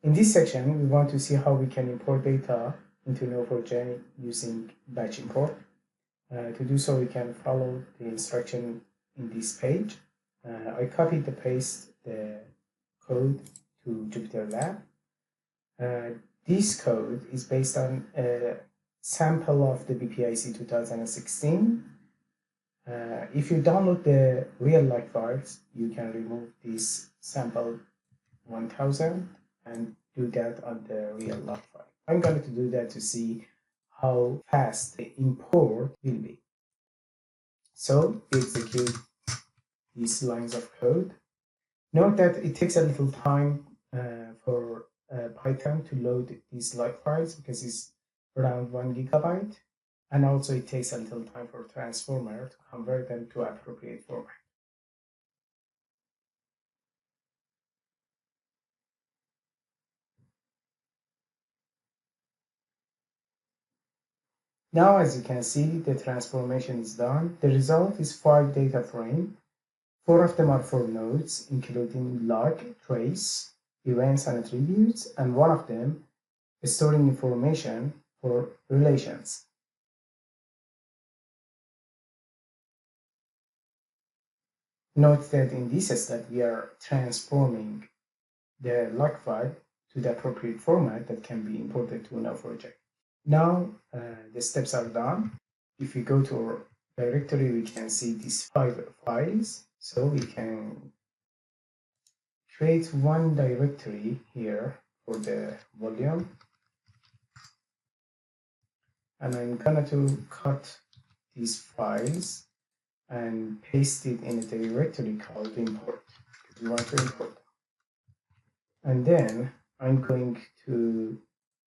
In this section, we want to see how we can import data into neo4j using batch import. To do so, we can follow the instruction in this page. I copied and pasted the code to JupyterLab. This code is based on a sample of the BPIC 2016. If you download the real-life files, you can remove this sample 1000 and do that on the real-life file. I'm going to do that to see how fast the import will be. So we execute these lines of code. Note that it takes a little time for Python to load these log files because it's around 1 gigabyte. And also it takes a little time for Transformer to convert them to appropriate format. Now, as you can see, the transformation is done. The result is 5 data frames. 4 of them are for nodes, including log, trace, events, and attributes, and 1 of them is storing information for relations. Note that in this step, we are transforming the log file to the appropriate format that can be imported to neo4j. Now the steps are done. If we go to our directory, we can see these 5 files. So we can create one directory here for the volume. And I'm going to cut these files and paste it in a directory called import, because we want to import them. And then I'm going to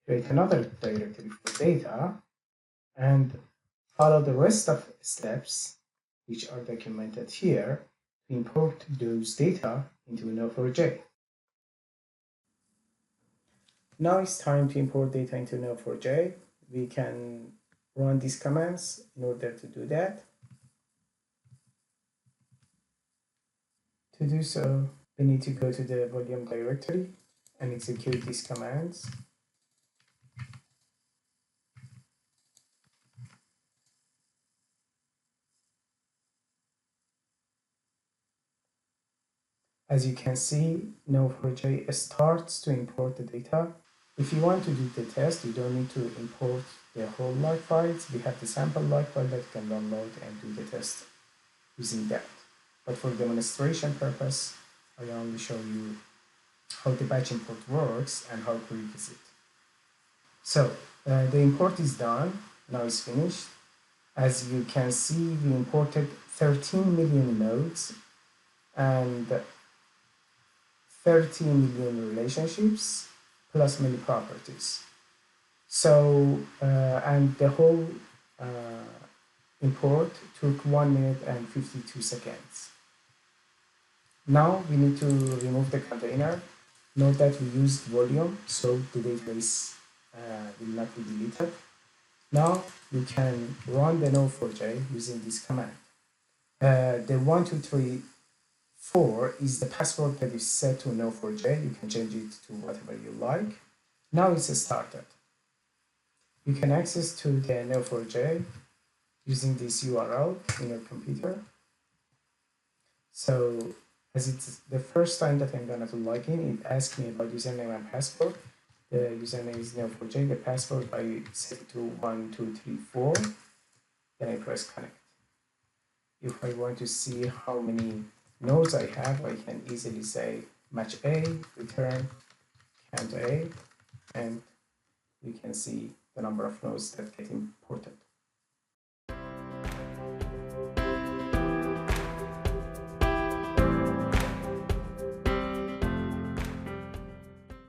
create another directory for data and follow the rest of steps, which are documented here, to import those data into neo4j. Now it's time to import data into neo4j. We can run these commands in order to do that. To do so, we need to go to the volume directory and execute these commands. As you can see, neo4j starts to import the data. If you want to do the test, you don't need to import the whole log files. We have the sample log file that you can download and do the test using that. But for demonstration purpose, I only show you how the batch import works and how quick is it. So the import is done. Now it's finished. As you can see, we imported 13 million nodes and 30 million relationships plus many properties. So, and the whole import took 1 minute and 52 seconds. Now we need to remove the container. Note that we used volume, so the database will not be deleted. Now we can run the neo4j using this command. The 1234 is the password that is set to neo4j. You can change it to whatever you like. Now it's started. You can access to the neo4j using this URL in your computer. So as it's the first time that I'm going to log in, it asks me about username and password. The username is neo4j. The password I set it to 1234. Then I press connect. If I want to see how many nodes I have, I can easily say match A, return count A, and we can see the number of nodes that get imported.